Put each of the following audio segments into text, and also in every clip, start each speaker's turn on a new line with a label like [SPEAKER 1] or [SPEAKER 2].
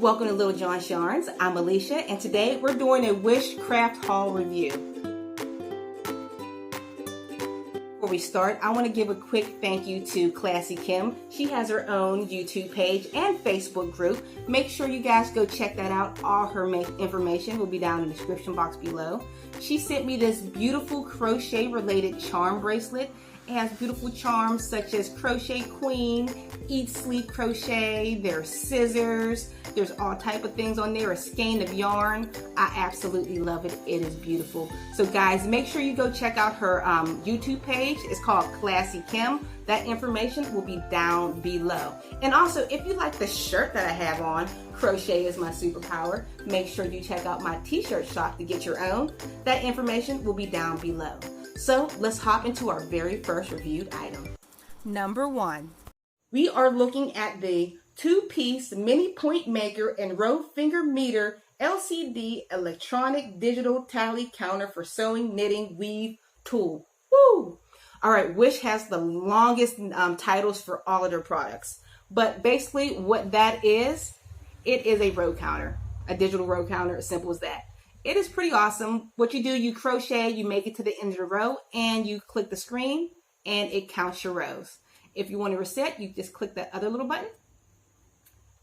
[SPEAKER 1] Welcome to Little John's Yarns. I'm Alicia, and today we're doing a Wish Craft haul review. Before we start, I want to give a quick thank you to Classy Kim. She has her own YouTube page and Facebook group. Make sure you guys go check that out. All her information will be down in the description box below. She sent me this beautiful crochet related charm bracelet. It has beautiful charms such as Crochet Queen, Eat Sleep Crochet, there's scissors, there's all type of things on there, a skein of yarn. I absolutely love it. It is beautiful. So guys, make sure you go check out her YouTube page. It's called Classy Kim. That information will be down below. And also, if you like the shirt that I have on, Crochet is my superpower, make sure you check out my t-shirt shop to get your own. That information will be down below. So let's hop into our very first reviewed item. Number 1. We are looking at the 2-piece mini point maker and row finger meter LCD electronic digital tally counter for sewing, knitting, weave tool. Woo! All right, Wish has the longest titles for all of their products. But basically what that is, it is a row counter, a digital row counter, as simple as that. It is pretty awesome. What you do, you crochet, you make it to the end of the row, and you click the screen, and it counts your rows. If you want to reset, you just click that other little button,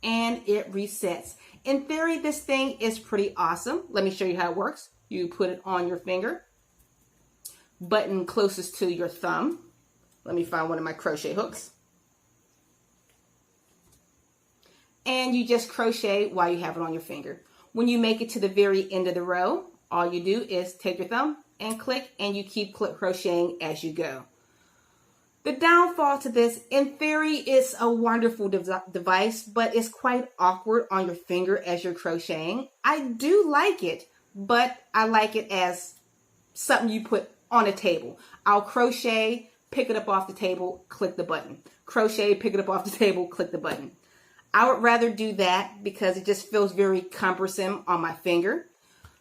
[SPEAKER 1] and it resets. In theory, this thing is pretty awesome. Let me show you how it works. You put it on your finger, button closest to your thumb. Let me find one of my crochet hooks. And you just crochet while you have it on your finger. When you make it to the very end of the row, all you do is take your thumb and click, and you keep crocheting as you go. The downfall to this, in theory, it's a wonderful device, but it's quite awkward on your finger as you're crocheting. I do like it, but I like it as something you put on a table. I'll crochet, pick it up off the table, click the button. Crochet, pick it up off the table, click the button. I would rather do that because it just feels very cumbersome on my finger.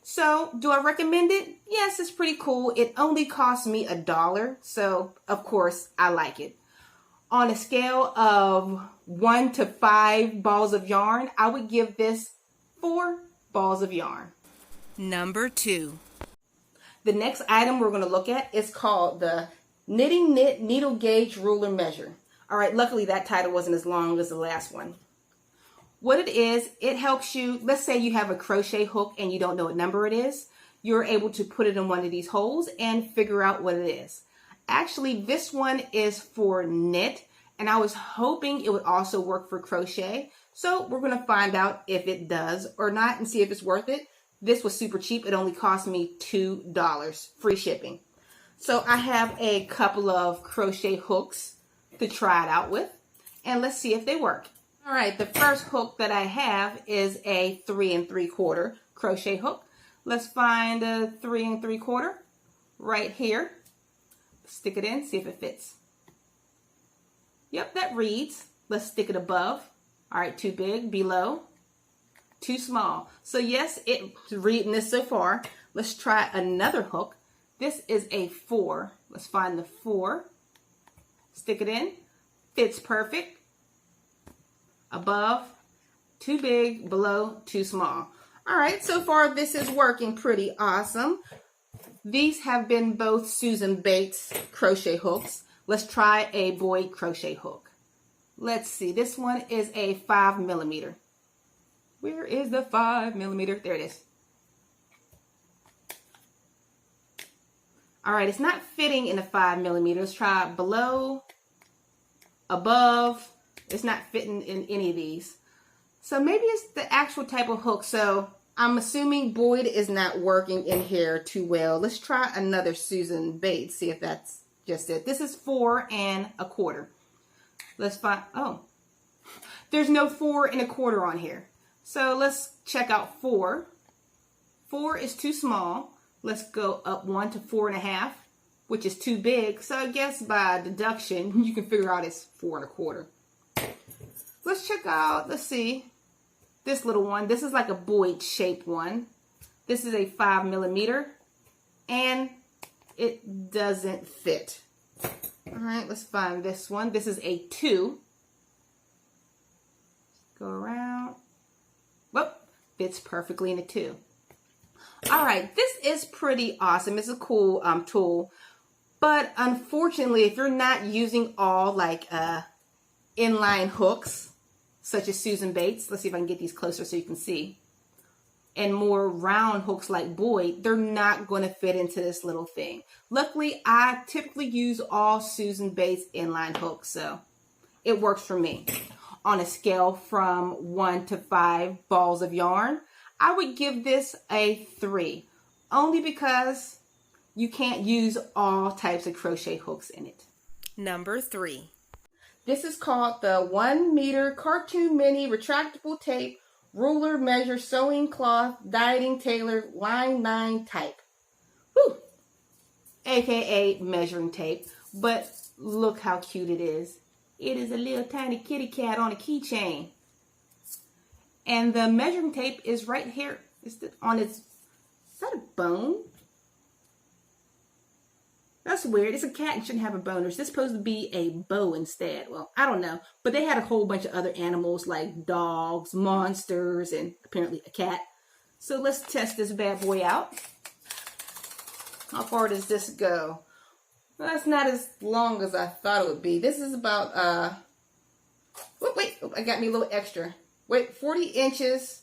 [SPEAKER 1] So, do I recommend it? Yes, it's pretty cool. It only cost me $1, so of course I like it. On a scale of 1 to 5 balls of yarn, I would give this 4 balls of yarn. Number 2. The next item we're going to look at is called the Knitting Knit Needle Gauge Ruler Measure. All right, luckily that title wasn't as long as the last one. What it is, it helps you, let's say you have a crochet hook and you don't know what number it is, you're able to put it in one of these holes and figure out what it is. Actually, this one is for knit, and I was hoping it would also work for crochet. So we're going to find out if it does or not and see if it's worth it. This was super cheap. It only cost me $2, free shipping. So I have a couple of crochet hooks to try it out with, and let's see if they work. All right, the first hook that I have is a 3 3/4 crochet hook. Let's find a 3 3/4 right here. Stick it in, see if it fits. Yep, that reads. Let's stick it above. All right, too big, below, too small. So yes, it's reading this so far. Let's try another hook. This is a 4. Let's find the 4. Stick it in, fits perfect. Above, too big, below, too small. All right, so far this is working pretty awesome. These have been both Susan Bates crochet hooks. Let's try a Boyd crochet hook. Let's see, this one is a 5mm. Where is the 5mm? There it is. All right, it's not fitting in the 5mm. Let's try below, above. It's not fitting in any of these. So maybe it's the actual type of hook. So I'm assuming Boyd is not working in here too well. Let's try another Susan Bates, see if that's just it. This is 4 1/4. Let's find, oh, there's no 4 1/4 on here. So let's check out 4. 4 is too small. Let's go up 1 to 4 1/2, which is too big. So I guess by deduction, you can figure out it's 4 1/4. Let's check out, let's see, this little one. This is like a Boyd shaped one. This is a 5mm, and it doesn't fit. All right, let's find this one. This is a 2. Go around. fits perfectly in it too. All right, this is pretty awesome. It's a cool tool, but unfortunately, if you're not using all like inline hooks, such as Susan Bates, let's see if I can get these closer so you can see, and more round hooks like Boyd, they're not going to fit into this little thing. Luckily, I typically use all Susan Bates inline hooks, so it works for me. On a scale from 1 to 5 balls of yarn, I would give this a 3, only because you can't use all types of crochet hooks in it. Number 3. This is called the 1 meter Cartoon Mini Retractable Tape Ruler Measure Sewing Cloth Dieting Tailor Line 9 Type. Woo! AKA measuring tape, but look how cute it is. It is a little tiny kitty cat on a keychain. And the measuring tape is right here. It's on its, is that a bone? That's weird. It's a cat and shouldn't have a bone. Or is this supposed to be a bow instead? Well, I don't know. But they had a whole bunch of other animals like dogs, monsters, and apparently a cat. So let's test this bad boy out. How far does this go? Well, that's not as long as I thought it would be. This is about, wait, I got me a little extra. Wait, 40 inches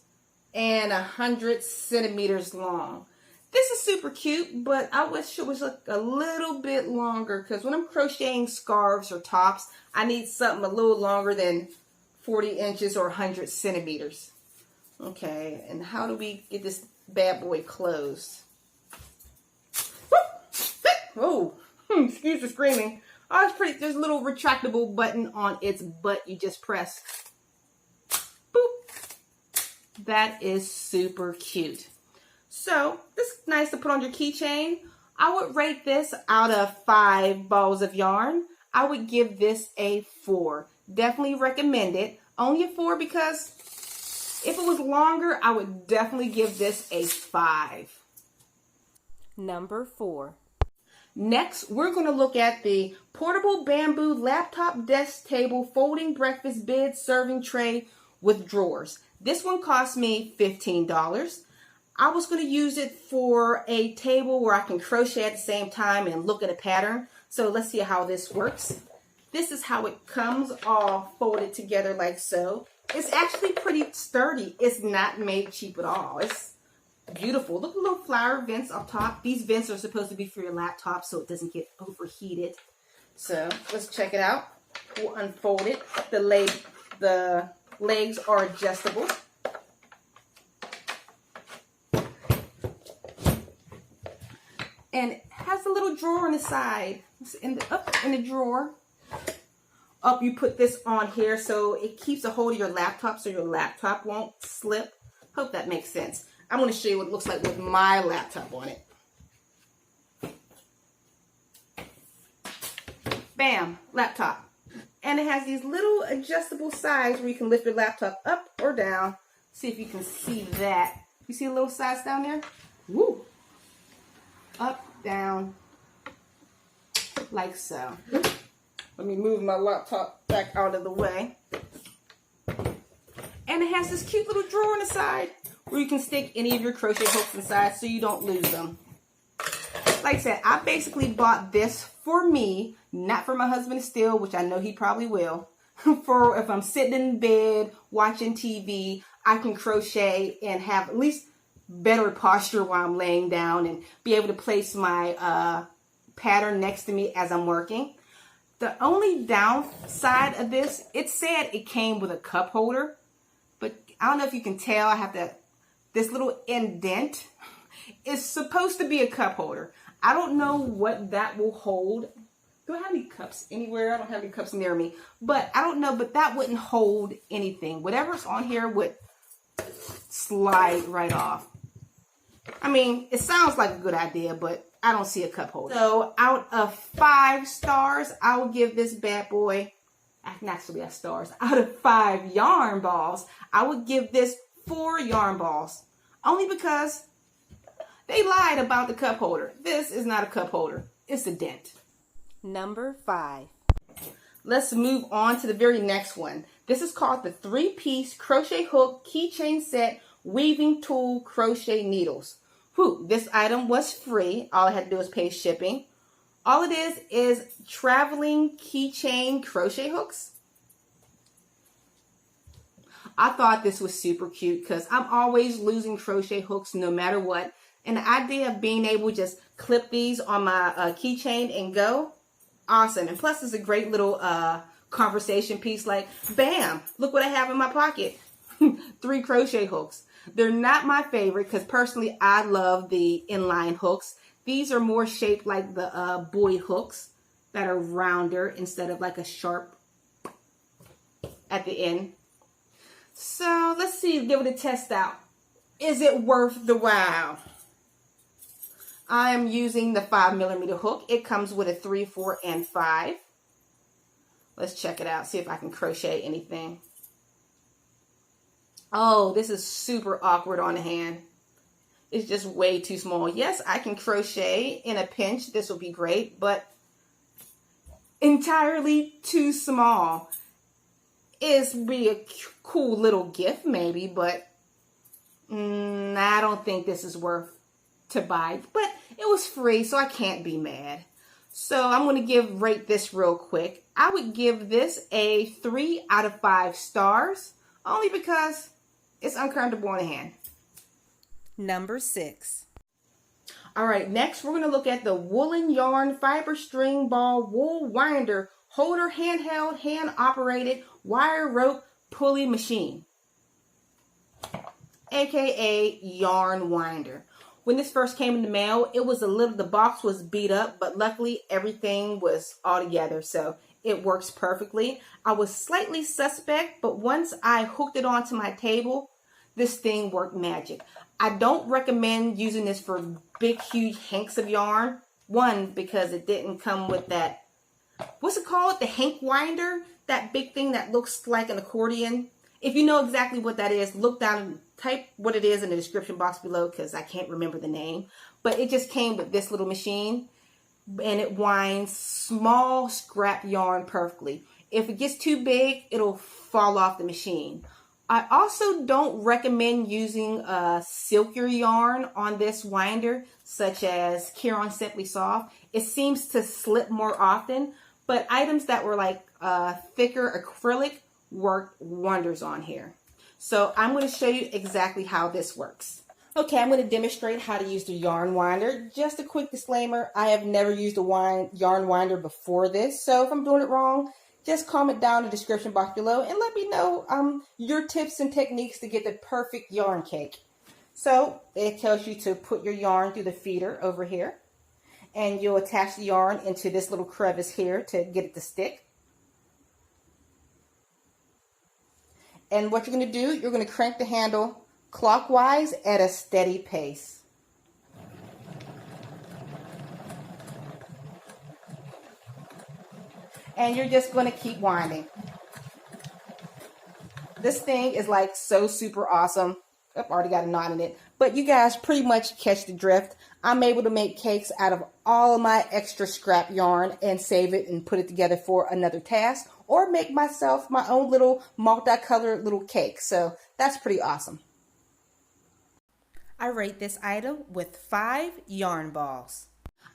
[SPEAKER 1] and 100 centimeters long. This is super cute, but I wish it was a little bit longer, because when I'm crocheting scarves or tops, I need something a little longer than 40 inches or 100 centimeters. Okay, and how do we get this bad boy closed? Oh, excuse the screaming. Oh, it's pretty. There's a little retractable button on its butt you just press. Boop. That is super cute. So, this is nice to put on your keychain. I would rate this out of 5 balls of yarn. I would give this a 4. Definitely recommend it. Only a 4 because if it was longer, I would definitely give this a 5. Number 4. Next, we're going to look at the portable bamboo laptop desk table folding breakfast bed serving tray with drawers. This one cost me $15. I was going to use it for a table where I can crochet at the same time and look at a pattern. So let's see how this works. This is how it comes all folded together like so. It's actually pretty sturdy. It's not made cheap at all. It's beautiful. Look at the little flower vents up top. These vents are supposed to be for your laptop so it doesn't get overheated. So let's check it out. We'll unfold it. The legs are adjustable. And it has a little drawer on the side. It's up in the drawer. Up, you put this on here so it keeps a hold of your laptop so your laptop won't slip. Hope that makes sense. I'm going to show you what it looks like with my laptop on it. Bam, laptop. And it has these little adjustable sides where you can lift your laptop up or down. See if you can see that. You see the little sides down there? Woo! Up, down, like so. Let me move my laptop back out of the way. And it has this cute little drawer on the side where you can stick any of your crochet hooks inside so you don't lose them. Like I said, I basically bought this for me, not for my husband to steal, which I know he probably will. For if I'm sitting in bed watching TV, I can crochet and have at least better posture while I'm laying down and be able to place my pattern next to me as I'm working. The only downside of this, it said it came with a cup holder, but I don't know if you can tell, I have this little indent is supposed to be a cup holder. I don't know what that will hold. Do I have any cups anywhere? I don't have any cups near me, but I don't know, but that wouldn't hold anything. Whatever's on here would slide right off. I mean, it sounds like a good idea, but I don't see a cup holder. So out of 5 stars, I will give this bad boy, actually stars, out of 5 yarn balls, I would give this 4 yarn balls. Only because they lied about the cup holder. This is not a cup holder. It's a dent. Number 5. Let's move on to the very next one. This is called the 3-piece crochet hook keychain set weaving tool crochet needles. Whew, this item was free. All I had to do was pay shipping. All it is traveling keychain crochet hooks. I thought this was super cute because I'm always losing crochet hooks no matter what. And the idea of being able to just clip these on my keychain and go, awesome. And plus it's a great little conversation piece, like, bam, look what I have in my pocket. 3 crochet hooks. They're not my favorite because personally I love the inline hooks. These are more shaped like the buoy hooks that are rounder instead of like a sharp at the end. So let's see, give it a test out. Is it worth the while? I am using the 5mm hook. It comes with a 3, 4, and 5. Let's check it out, see if I can crochet anything. Oh, this is super awkward on the hand. It's just way too small. Yes, I can crochet in a pinch. This will be great, but entirely too small. It's be a cool little gift maybe, but I don't think this is worth to buy. But it was free, so I can't be mad. So I'm going to rate this real quick. I would give this a 3 out of 5 stars, only because it's uncomfortable on the hand. Number 6. All right, next we're going to look at the Woolen Yarn Fiber String Ball Wool Winder Holder Handheld Hand Operated Wire Rope Pulley Machine, aka Yarn Winder. When this first came in the mail, it was the box was beat up, but luckily everything was all together, so it works perfectly. I was slightly suspect, but once I hooked it onto my table, this thing worked magic. I don't recommend using this for big, huge hanks of yarn. One, because it didn't come with that, what's it called? The hank winder? That big thing that looks like an accordion. If you know exactly what that is, look down and type what it is in the description box below because I can't remember the name. But it just came with this little machine and it winds small scrap yarn perfectly. If it gets too big, it'll fall off the machine. I also don't recommend using silkier yarn on this winder, such as Keychain Simply Soft. It seems to slip more often, but items that were like thicker acrylic worked wonders on here. So I'm going to show you exactly how this works. Okay, I'm going to demonstrate how to use the yarn winder. Just a quick disclaimer, I have never used a yarn winder before this, so if I'm doing it wrong, just comment down in the description box below and let me know your tips and techniques to get the perfect yarn cake. So it tells you to put your yarn through the feeder over here, and you'll attach the yarn into this little crevice here to get it to stick. And what you're going to do, you're going to crank the handle clockwise at a steady pace. And you're just going to keep winding. This thing is like so super awesome. I've already got a knot in it. But you guys pretty much catch the drift. I'm able to make cakes out of all of my extra scrap yarn and save it and put it together for another task. Or make myself my own little multicolored little cake. So that's pretty awesome. I rate this item with 5 yarn balls.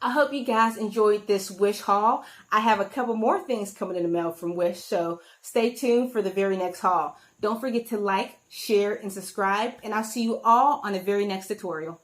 [SPEAKER 1] I hope you guys enjoyed this Wish haul. I have a couple more things coming in the mail from Wish, so stay tuned for the very next haul. Don't forget to like, share, and subscribe, and I'll see you all on the very next tutorial.